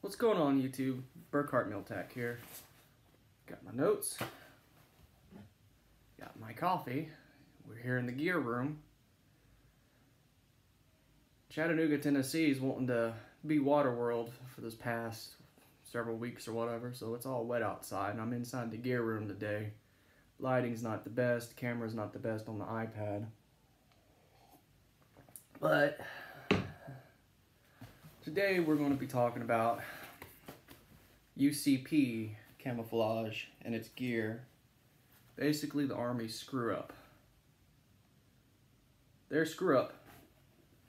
What's going on, YouTube? Burkhart Miltac here. Got my notes. Got my coffee. We're here in the gear room. Chattanooga, Tennessee is wanting to be Waterworld for this past several weeks or whatever, so it's all wet outside, and I'm inside the gear room today. Lighting's not the best, camera's not the best on the iPad. But today we're going to be talking about UCP camouflage and its gear. Basically the Army's screw up. Their screw up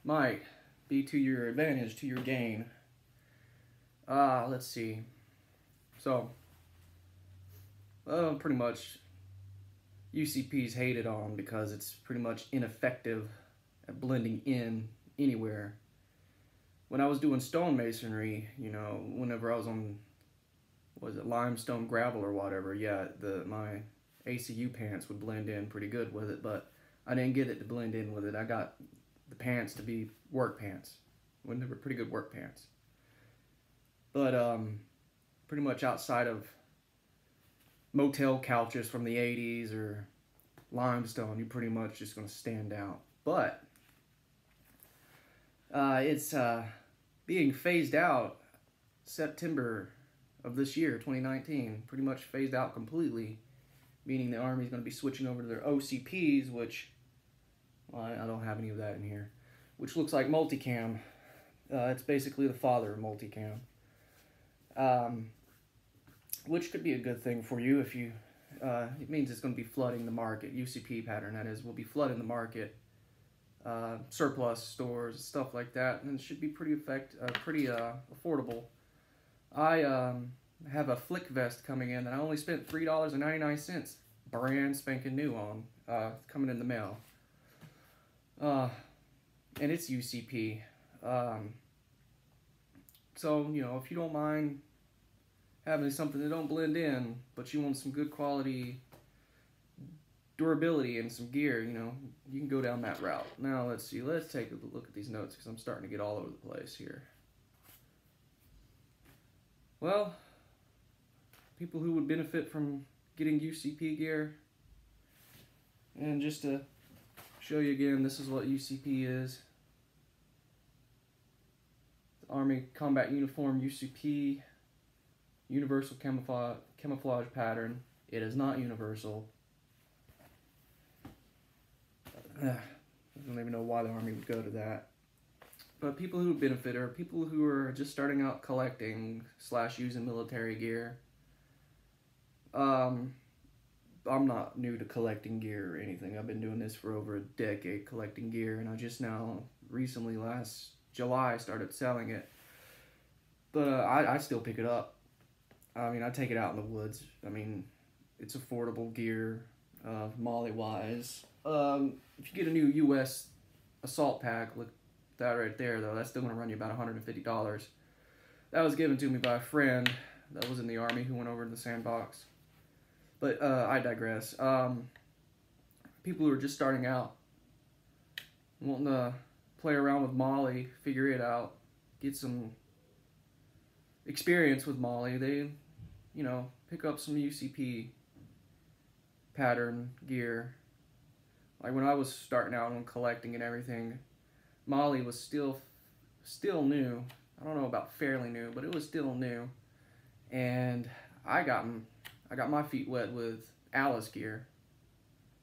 might be to your advantage, to your gain. Let's see. So, pretty much UCP's hated on because it's pretty much ineffective at blending in anywhere. When I was doing stonemasonry, you know, whenever I was on, was it limestone gravel or whatever, yeah, my ACU pants would blend in pretty good with it, but I didn't get it to blend in with it. I got the pants to be work pants, when they were pretty good work pants. But pretty much outside of motel couches from the 80s or limestone, you're pretty much just going to stand out. But it's being phased out September of this year, 2019, pretty much phased out completely, meaning the Army's going to be switching over to their OCPs, which, well, I don't have any of that in here, which looks like multicam. It's basically the father of multicam, which could be a good thing for you if you, it means it's going to be flooding the market. UCP pattern, that is, will be flooding the market. Surplus stores, stuff like that, and it should be pretty affordable. I have a flick vest coming in that I only spent $3.99, brand spanking new on, coming in the mail. And it's UCP. So, you know, if you don't mind having something that don't blend in, but you want some good quality durability and some gear, you know, you can go down that route. Now, let's see. Let's take a look at these notes because I'm starting to get all over the place here. Well, people who would benefit from getting UCP gear, and just to show you again, this is what UCP is. The Army Combat Uniform UCP, Universal Camouflage Pattern. It is not universal. I don't even know why the Army would go to that. But people who benefit are people who are just starting out collecting / using military gear. I'm not new to collecting gear or anything. I've been doing this for over a decade, collecting gear, and I just now, recently, last July, started selling it. But I still pick it up. I mean, I take it out in the woods. I mean, it's affordable gear, MOLLE-wise. If you get a new U.S. assault pack, look that right there, though, that's still going to run you about $150. That was given to me by a friend that was in the Army who went over to the sandbox. But I digress. People who are just starting out, wanting to play around with MOLLE, figure it out, get some experience with MOLLE, they, you know, pick up some UCP pattern gear. Like when I was starting out on collecting and everything, MOLLE was still new. I don't know about fairly new, but it was still new. And I got my feet wet with Alice gear.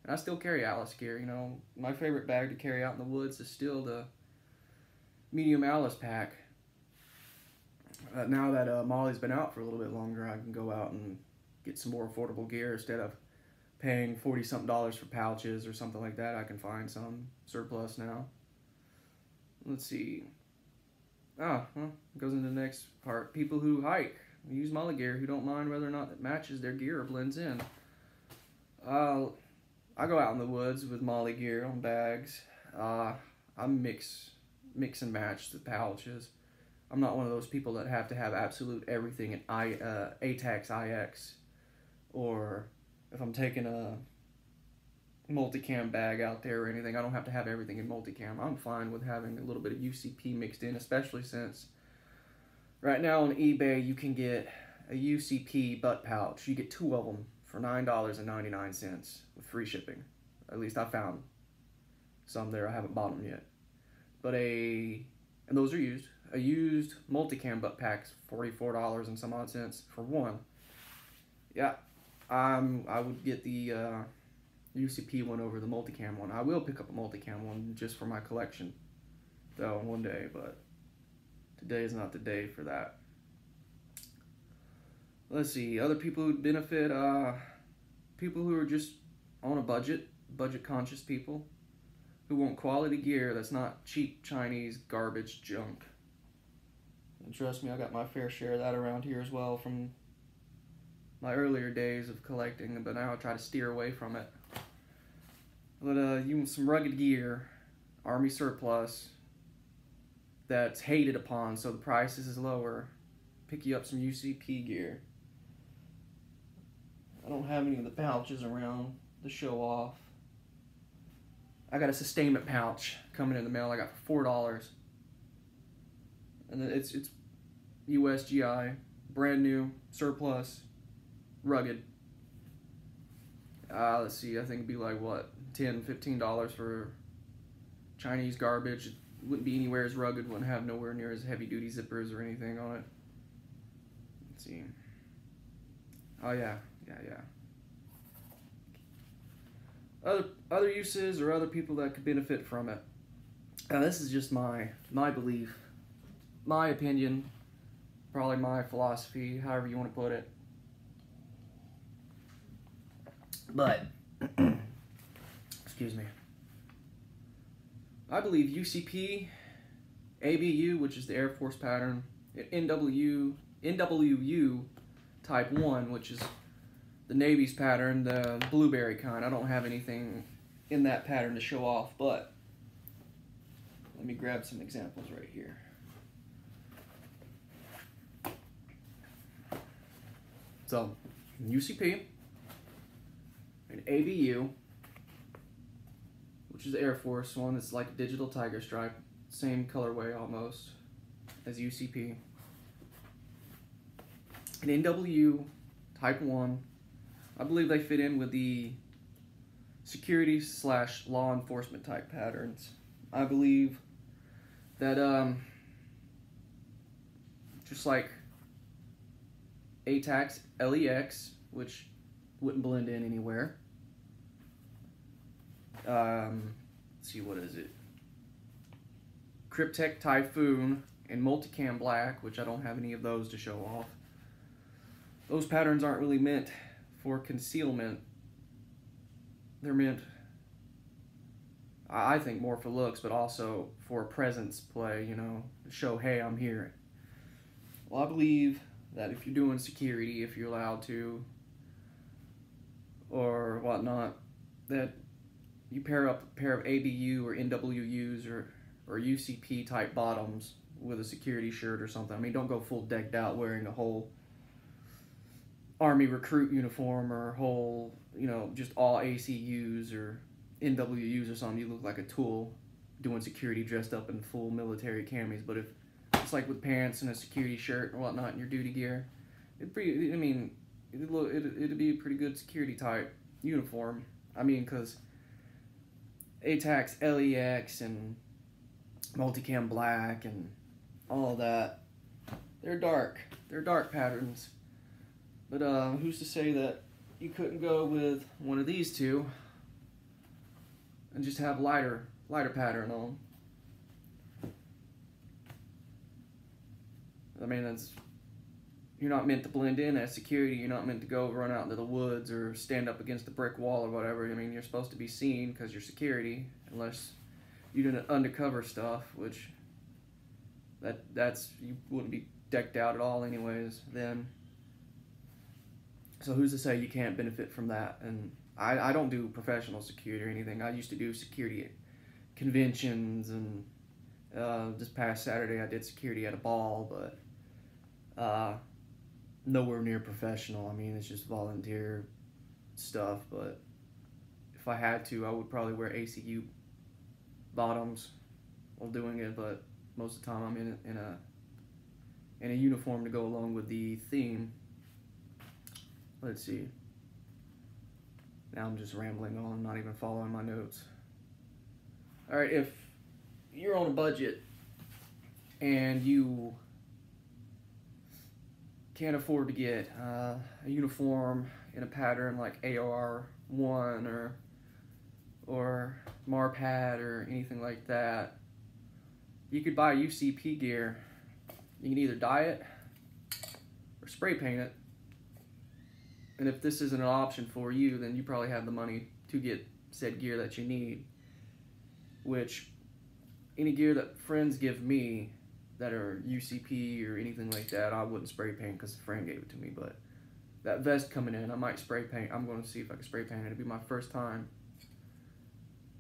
And I still carry Alice gear, you know. My favorite bag to carry out in the woods is still the medium Alice pack. Now that MOLLE's been out for a little bit longer, I can go out and get some more affordable gear instead of paying $40-something for pouches or something like that. I can find some surplus now. Let's see. Well, goes into the next part. People who hike, use MOLLE gear, who don't mind whether or not it matches their gear or blends in. I go out in the woods with MOLLE gear on bags. I mix and match the pouches. I'm not one of those people that have to have absolute everything in ATAX IX, or if I'm taking a multicam bag out there or anything, I don't have to have everything in multicam. I'm fine with having a little bit of UCP mixed in, especially since Right now on eBay, you can get a UCP butt pouch. You get 2 of them for $9.99 with free shipping. At least I found some there. I haven't bought them yet. But and those are used. A used multicam butt pack's $44 and some odd cents for one. Yeah, I would get the UCP one over the multicam one. I will pick up a multicam one just for my collection, though, one day, but today is not the day for that. Let's see, other people who benefit, people who are just on a budget conscious people who want quality gear that's not cheap Chinese garbage junk. And trust me, I got my fair share of that around here as well from my earlier days of collecting, but now I try to steer away from it. But you want some rugged gear, Army surplus, that's hated upon, so the price is lower. Pick you up some UCP gear. I don't have any of the pouches around to show off. I got a sustainment pouch coming in the mail I got for $4. And it's USGI, brand new, surplus, rugged. Let's see, I think it'd be like what, $10, $15 for Chinese garbage. It wouldn't be anywhere as rugged, wouldn't have nowhere near as heavy duty zippers or anything on it. Let's see. Oh yeah. Other uses or other people that could benefit from it. Now this is just my belief, my opinion, probably my philosophy, however you want to put it. But excuse me. I believe UCP, ABU, which is the Air Force pattern, NWU Type 1, which is the Navy's pattern, the blueberry kind. I don't have anything in that pattern to show off, but let me grab some examples right here. So, UCP, an ABU, which is the Air Force one. It's like a digital tiger stripe, same colorway almost as UCP. An NW Type 1. I believe they fit in with the security / law enforcement type patterns. I believe that just like ATAX LEX, which wouldn't blend in anywhere. Let's see, what is it? Kryptek Typhoon and Multicam Black, which I don't have any of those to show off. Those patterns aren't really meant for concealment. They're meant, I think, more for looks, but also for presence play, you know, to show, hey, I'm here. Well, I believe that if you're doing security, if you're allowed to, or whatnot, that you pair up a pair of ABU or NWUs or UCP type bottoms with a security shirt or something. I mean, don't go full decked out wearing a whole Army recruit uniform or whole, you know, just all ACUs or NWUs or something. You look like a tool doing security dressed up in full military camis. But if it's like with pants and a security shirt and whatnot in your duty gear, it'd be a pretty good security type uniform. I mean, because ATAX LEX and Multicam Black and all that, they're dark patterns. But who's to say that you couldn't go with one of these two and just have lighter pattern on? I mean, you're not meant to blend in as security. You're not meant to go run out into the woods or stand up against a brick wall or whatever. I mean, you're supposed to be seen because you're security, unless you're doing undercover stuff, which you wouldn't be decked out at all anyways then. So who's to say you can't benefit from that? And I don't do professional security or anything. I used to do security at conventions, and this past Saturday I did security at a ball, but nowhere near professional. I mean, it's just volunteer stuff, but if I had to, I would probably wear ACU bottoms while doing it, but most of the time I'm and a uniform to go along with the theme. Let's see. Now I'm just rambling on, not even following my notes. Alright, if you're on a budget and you can't afford to get a uniform in a pattern like AR1 or Marpad or anything like that, you could buy UCP gear. You can either dye it or spray paint it. And if this isn't an option for you, then you probably have the money to get said gear that you need. Which, any gear that friends give me that are UCP or anything like that, I wouldn't spray paint because a friend gave it to me. But that vest coming in, I might spray paint. I'm going to see if I can spray paint it. It'll be my first time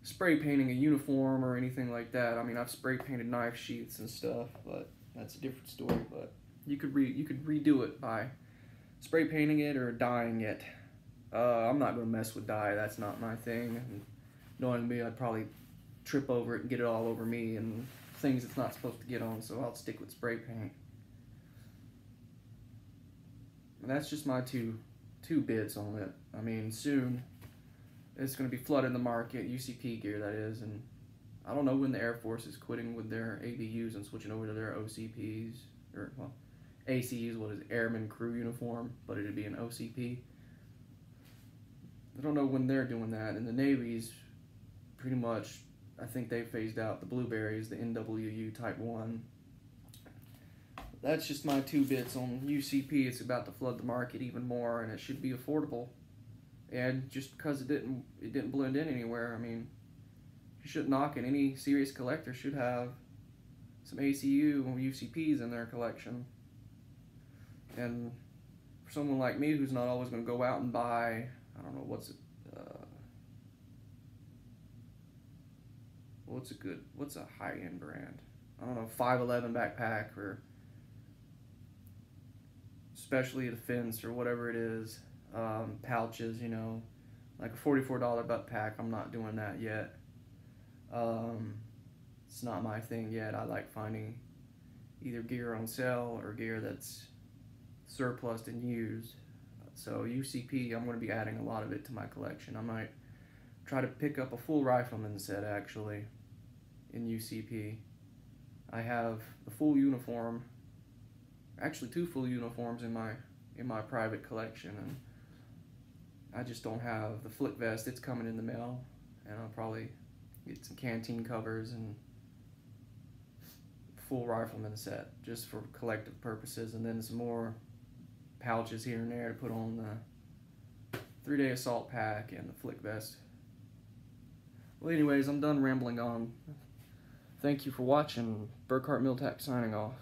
spray painting a uniform or anything like that. I mean, I've spray painted knife sheaths and stuff, but that's a different story. But you could redo it by spray painting it or dyeing it. I'm not going to mess with dye. That's not my thing. And knowing me, I'd probably trip over it and get it all over me and things it's not supposed to get on, so I'll stick with spray paint. And that's just my two bits on it. I mean, soon it's going to be flooding the market, UCP gear that is, and I don't know when the Air Force is quitting with their ABUs and switching over to their OCPs, or, well, ACUs, what is it, Airman Crew Uniform, but it'd be an OCP. I don't know when they're doing that, and the Navy's pretty much, I think they phased out the Blueberries, the NWU Type 1. That's just my 2 bits on UCP. It's about to flood the market even more, and it should be affordable. And just because it didn't blend in anywhere, I mean, you shouldn't knock it. Any serious collector should have some ACU or UCPs in their collection. And for someone like me who's not always going to go out and buy, I don't know, what's a high-end brand? I don't know, 511 backpack or Specialty Defense or whatever it is, pouches, you know, like a $44 butt pack. I'm not doing that yet. It's not my thing yet. I like finding either gear on sale or gear that's surplus and used. So UCP, I'm going to be adding a lot of it to my collection. I might try to pick up a full rifleman set actually in UCP. I have the full uniform, actually 2 full uniforms in my private collection, and I just don't have the flip vest. It's coming in the mail, and I'll probably get some canteen covers and full rifleman set just for collective purposes, and then some more pouches here and there to put on the 3-day assault pack and the flick vest. Well, anyways, I'm done rambling on. Thank you for watching. Burkhart Miltac signing off.